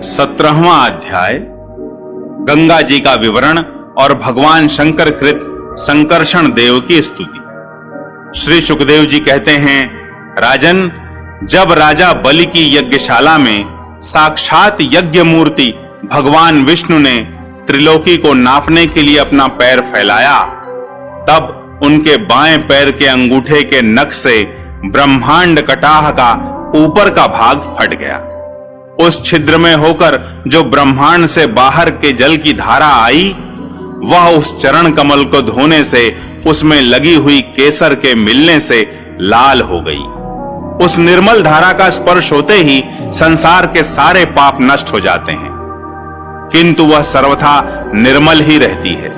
17वां अध्याय गंगा जी का विवरण और भगवान शंकर कृत संकर्षण देव की स्तुति। श्री सुखदेव जी कहते हैं, राजन, जब राजा बलि की यज्ञशाला में साक्षात यज्ञ मूर्ति भगवान विष्णु ने त्रिलोकी को नापने के लिए अपना पैर फैलाया, तब उनके बाएं पैर के अंगूठे के नख से ब्रह्मांड कटाह का ऊपर का भाग फट गया। उस छिद्र में होकर जो ब्रह्मांड से बाहर के जल की धारा आई, वह उस चरण कमल को धोने से उसमें लगी हुई केसर के मिलने से लाल हो गई। उस निर्मल धारा का स्पर्श होते ही संसार के सारे पाप नष्ट हो जाते हैं, किंतु वह सर्वथा निर्मल ही रहती है।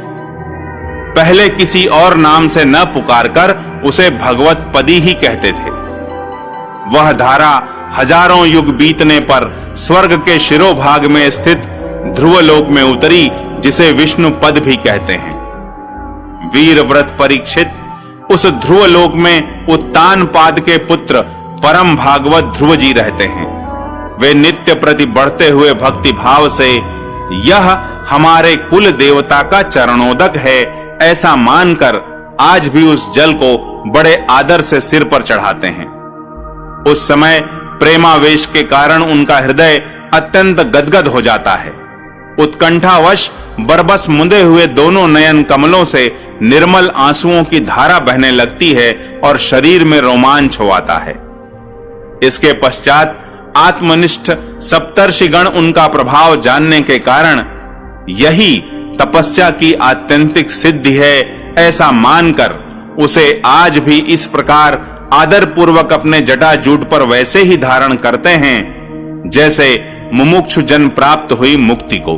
पहले किसी और नाम से न पुकारकर उसे भगवत पदी ही कहते थे। वह धारा हजारों युग बीतने पर स्वर्ग के शिरोभाग में स्थित ध्रुवलोक में उतरी, जिसे विष्णु पद भी कहते हैं। वीर व्रत परीक्षित उस ध्रुवलोक में उत्तान पाद के पुत्र परम भागवत ध्रुव जी रहते हैं। वे नित्य प्रति बढ़ते हुए भक्ति भाव से यह हमारे कुल देवता का चरणोदक है ऐसा मानकर आज भी उस जल को बड़े आदर से सिर पर चढ़ाते हैं। उस समय प्रेमावेश के कारण उनका हृदय अत्यंत गदगद हो जाता है। उत्कंठावश बरबस मुंदे हुए दोनों नयन कमलों से निर्मल आंसुओं की धारा बहने लगती है और शरीर में रोमांच हो आता है। इसके पश्चात आत्मनिष्ठ सप्तर्षिगण उनका प्रभाव जानने के कारण यही तपस्या की आत्यंतिक सिद्धि है ऐसा मानकर उसे आज भी इस प्रकार आदर पूर्वक अपने जटाजूट पर वैसे ही धारण करते हैं जैसे मुमुक्षु जन प्राप्त हुई मुक्ति को।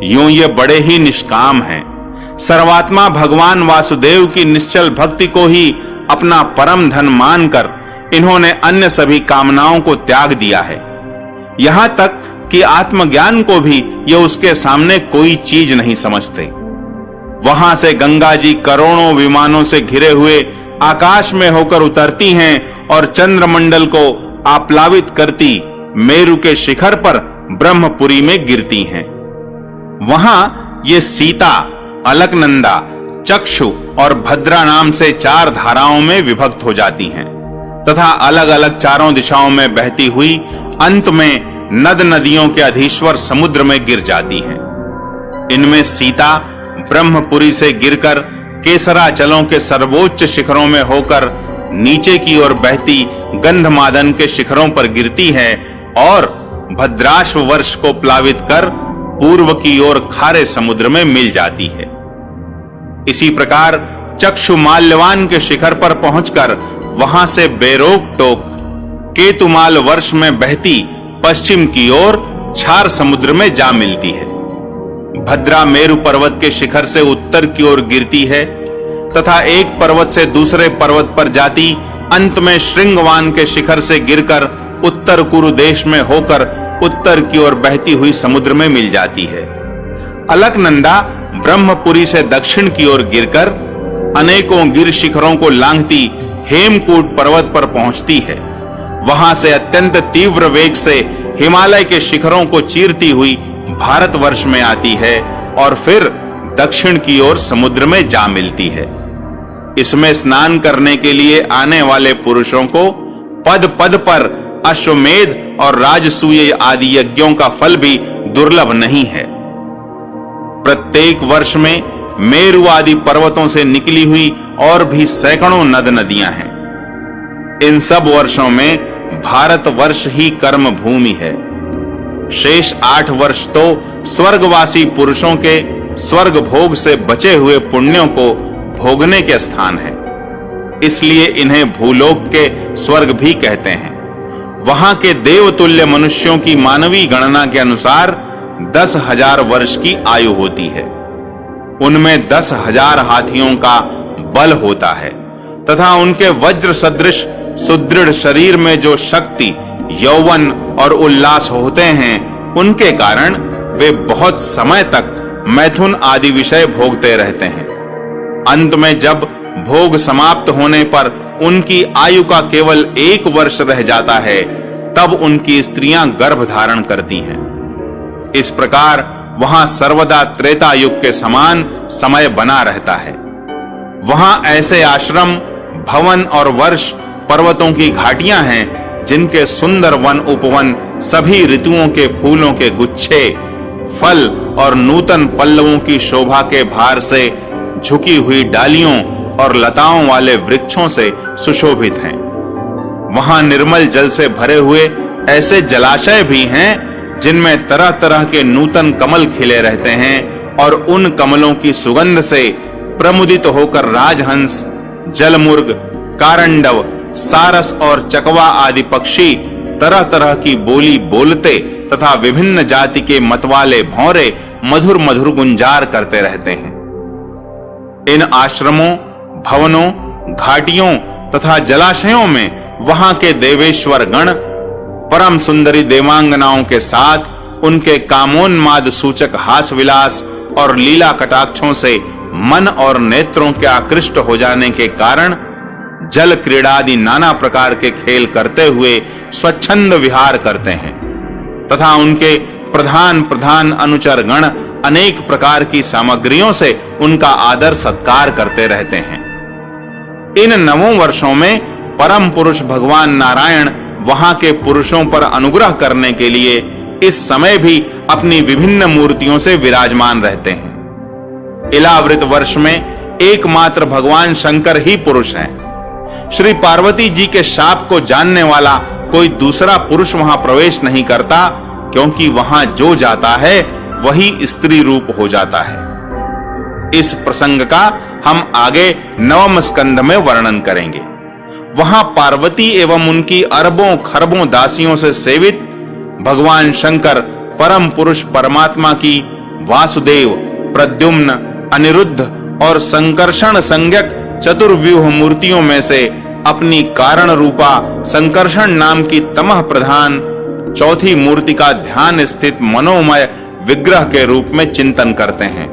यूं ये बड़े ही निष्काम हैं। सर्वात्मा भगवान वासुदेव की निश्चल भक्ति को ही अपना परम धन मानकर इन्होंने अन्य सभी कामनाओं को त्याग दिया है। यहां तक कि आत्मज्ञान को भी ये उसके सामने कोई चीज नहीं समझते। वहां से गंगा जी करोड़ों विमानों से घिरे हुए आकाश में होकर उतरती हैं और चंद्रमंडल को आप्लावित करती मेरु के शिखर पर ब्रह्मपुरी में गिरती हैं। वहां ये सीता, अलकनंदा, चक्षु और भद्रा नाम से 4 धाराओं में विभक्त हो जाती हैं तथा अलग अलग चारों दिशाओं में बहती हुई अंत में नद नदियों के अधीश्वर समुद्र में गिर जाती हैं। इनमें सीता ब्रह्मपुरी से गिरकर केसराचलों के सर्वोच्च शिखरों में होकर नीचे की ओर बहती गंधमादन के शिखरों पर गिरती है और भद्राश्व वर्ष को प्लावित कर पूर्व की ओर खारे समुद्र में मिल जाती है। इसी प्रकार चक्षु माल्यवान के शिखर पर पहुंचकर वहां से बेरोक टोक केतुमाल वर्ष में बहती पश्चिम की ओर छार समुद्र में जा मिलती है। भद्रा मेरु पर्वत के शिखर से उत्तर की ओर गिरती है तथा एक पर्वत से दूसरे पर्वत पर जाती अंत में श्रृंगवान के शिखर से गिरकर उत्तर कुरु देश में होकर उत्तर की ओर बहती हुई समुद्र में मिल जाती है। अलकनंदा ब्रह्मपुरी से दक्षिण की ओर गिरकर अनेकों गिर शिखरों को लांघती हेमकूट पर्वत पर पहुंचती है। वहां से अत्यंत तीव्र वेग से हिमालय के शिखरों को चीरती हुई भारतवर्ष में आती है और फिर दक्षिण की ओर समुद्र में जा मिलती है। इसमें स्नान करने के लिए आने वाले पुरुषों को पद पद पर अश्वमेध और राजसूय आदि यज्ञों का फल भी दुर्लभ नहीं है। प्रत्येक वर्ष में मेरु आदि पर्वतों से निकली हुई और भी सैकड़ों नद नदियां हैं। इन सब वर्षों में भारतवर्ष ही कर्म भूमि है। शेष 8 वर्ष तो स्वर्गवासी पुरुषों के स्वर्ग भोग से बचे हुए पुण्यों को भोगने के स्थान है। इसलिए इन्हें भूलोक के स्वर्ग भी कहते हैं। वहां के देवतुल्य मनुष्यों की मानवीय गणना के अनुसार 10,000 वर्ष की आयु होती है। उनमें 10,000 हाथियों का बल होता है तथा उनके वज्र सदृश सुदृढ़ शरीर में जो शक्ति, यौवन और उल्लास होते हैं, उनके कारण वे बहुत समय तक मैथुन आदि विषय भोगते रहते हैं। अंत में जब भोग समाप्त होने पर उनकी आयु का केवल 1 वर्ष रह जाता है, तब उनकी स्त्रियां गर्भ धारण करती हैं। इस प्रकार वहां सर्वदा त्रेता युग के समान समय बना रहता है। वहां ऐसे आश्रम, भवन और वर्ष, पर्वतों की घाटियां हैं जिनके सुंदर वन उपवन सभी ऋतुओं के फूलों के गुच्छे, फल और नूतन पल्लवों की शोभा के भार से झुकी हुई डालियों और लताओं वाले वृक्षों से सुशोभित हैं। वहां निर्मल जल से भरे हुए ऐसे जलाशय भी हैं जिनमें तरह तरह के नूतन कमल खिले रहते हैं और उन कमलों की सुगंध से प्रमुदित होकर राजहंस, जलमुर्ग, कारंडव, सारस और चकवा आदि पक्षी तरह तरह की बोली बोलते तथा विभिन्न जाति के मतवाले भौरे मधुर मधुर गुंजार करते रहते हैं। इन आश्रमों, भवनों, घाटियों तथा जलाशयों में वहां के देवेश्वर गण परम सुंदरी देवांगनाओं के साथ उनके कामोन्माद सूचक हास विलास और लीला कटाक्षों से मन और नेत्रों के आकृष्ट हो जाने के कारण जल क्रीड़ा आदि नाना प्रकार के खेल करते हुए स्वच्छंद विहार करते हैं तथा उनके प्रधान प्रधान अनुचर गण अनेक प्रकार की सामग्रियों से उनका आदर सत्कार करते रहते हैं। इन 9 वर्षों में परम पुरुष भगवान नारायण वहां के पुरुषों पर अनुग्रह करने के लिए इस समय भी अपनी विभिन्न मूर्तियों से विराजमान रहते हैं। इलावृत वर्ष में एकमात्र भगवान शंकर ही पुरुष हैं। श्री पार्वती जी के शाप को जानने वाला कोई दूसरा पुरुष वहां प्रवेश नहीं करता, क्योंकि वहां जो जाता है वही स्त्री रूप हो जाता है। इस प्रसंग का हम आगे 9वें स्कंध में वर्णन करेंगे। वहां पार्वती एवं उनकी अरबों खरबों दासियों से सेवित भगवान शंकर परम पुरुष परमात्मा की वासुदेव, प्रद्युम्न, अनिरुद्ध और संकर्षण संज्ञक चतुर्व्यूह मूर्तियों में से अपनी कारण रूपा संकर्षण नाम की तमह प्रधान चौथी मूर्ति का ध्यान स्थित मनोमय विग्रह के रूप में चिंतन करते हैं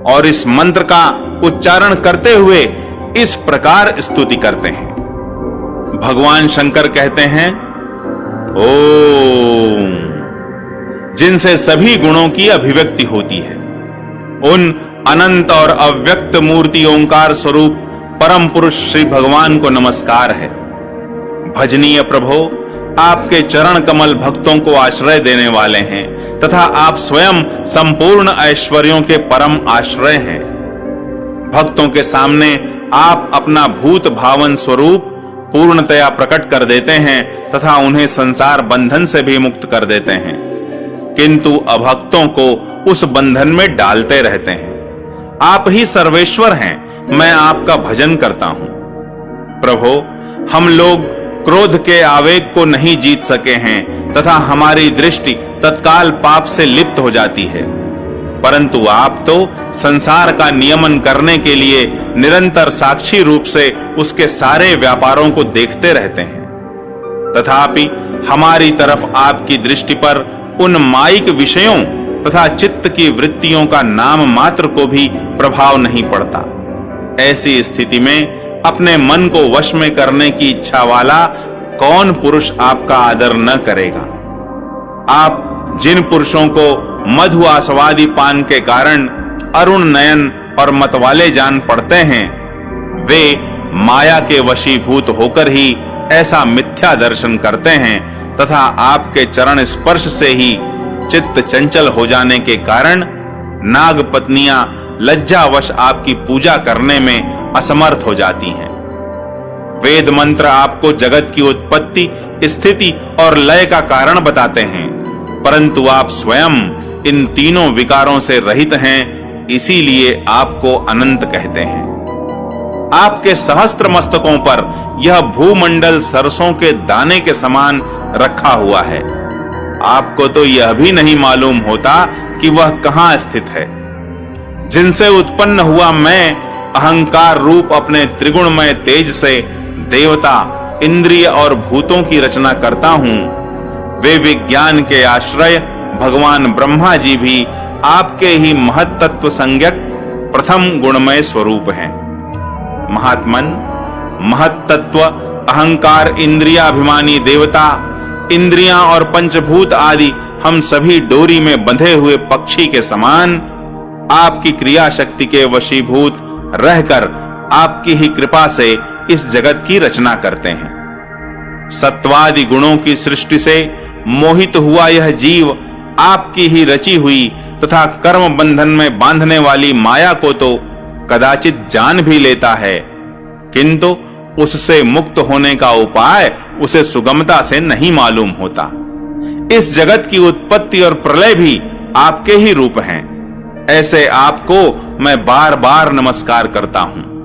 और इस मंत्र का उच्चारण करते हुए इस प्रकार स्तुति करते हैं। भगवान शंकर कहते हैं, ओम, जिनसे सभी गुणों की अभिव्यक्ति होती है, उन अनंत और अव्यक्त मूर्ति ओंकार स्वरूप परम पुरुष श्री भगवान को नमस्कार है। भजनीय प्रभो, आपके चरण कमल भक्तों को आश्रय देने वाले हैं तथा आप स्वयं संपूर्ण ऐश्वर्यों के परम आश्रय हैं। भक्तों के सामने आप अपना भूत भावन स्वरूप पूर्णतया प्रकट कर देते हैं तथा उन्हें संसार बंधन से भी मुक्त कर देते हैं, किंतु अभक्तों को उस बंधन में डालते रहते हैं। आप ही सर्वेश्वर हैं, मैं आपका भजन करता हूं। प्रभो, हम लोग क्रोध के आवेग को नहीं जीत सके हैं तथा हमारी दृष्टि तत्काल पाप से लिप्त हो जाती है, परंतु आप तो संसार का नियमन करने के लिए निरंतर साक्षी रूप से उसके सारे व्यापारों को देखते रहते हैं। तथापि हमारी तरफ आपकी दृष्टि पर उन माइक विषयों तथा चित्त की वृत्तियों का नाम मात्र को भी प्रभाव नहीं पड़ता। ऐसी स्थिति में अपने मन को वश में करने की इच्छा वाला कौन पुरुष आपका आदर न करेगा। आप जिन पुरुषों को मधु आस्वादी पान के कारण अरुण नयन और मतवाले जान पड़ते हैं, वे माया के वशीभूत होकर ही ऐसा मिथ्या दर्शन करते हैं तथा आपके चरण स्पर्श से ही चित्त चंचल हो जाने के कारण नाग पत्नियां लज्जावश आपकी पूजा करने में असमर्थ हो जाती हैं। वेद मंत्र आपको जगत की उत्पत्ति, स्थिति और लय का कारण बताते हैं, परंतु आप स्वयं इन तीनों विकारों से रहित हैं, इसीलिए आपको अनंत कहते हैं। आपके सहस्त्र मस्तकों पर यह भूमंडल सरसों के दाने के समान रखा हुआ है। आपको तो यह भी नहीं मालूम होता कि वह कहां स्थित है। जिनसे उत्पन्न हुआ मैं अहंकार रूप अपने त्रिगुणमय तेज से देवता, इंद्रिय और भूतों की रचना करता हूं, वे विज्ञान के आश्रय भगवान ब्रह्मा जी भी आपके ही महत्त्व संज्ञक प्रथम गुणमय स्वरूप हैं। महात्मन, महत्त्व, अहंकार, इंद्रियाभिमानी देवता, इंद्रियां और पंचभूत आदि हम सभी डोरी में बंधे हुए पक्षी के समान आपकी क्रिया शक्ति के वशीभूत रहकर आपकी ही कृपा से इस जगत की रचना करते हैं। सत्वादि गुणों की सृष्टि से मोहित हुआ यह जीव आपकी ही रची हुई तथा कर्म बंधन में बांधने वाली माया को तो कदाचित जान भी लेता है, किंतु उससे मुक्त होने का उपाय उसे सुगमता से नहीं मालूम होता। इस जगत की उत्पत्ति और प्रलय भी आपके ही रूप हैं। ऐसे आपको मैं बार बार नमस्कार करता हूं।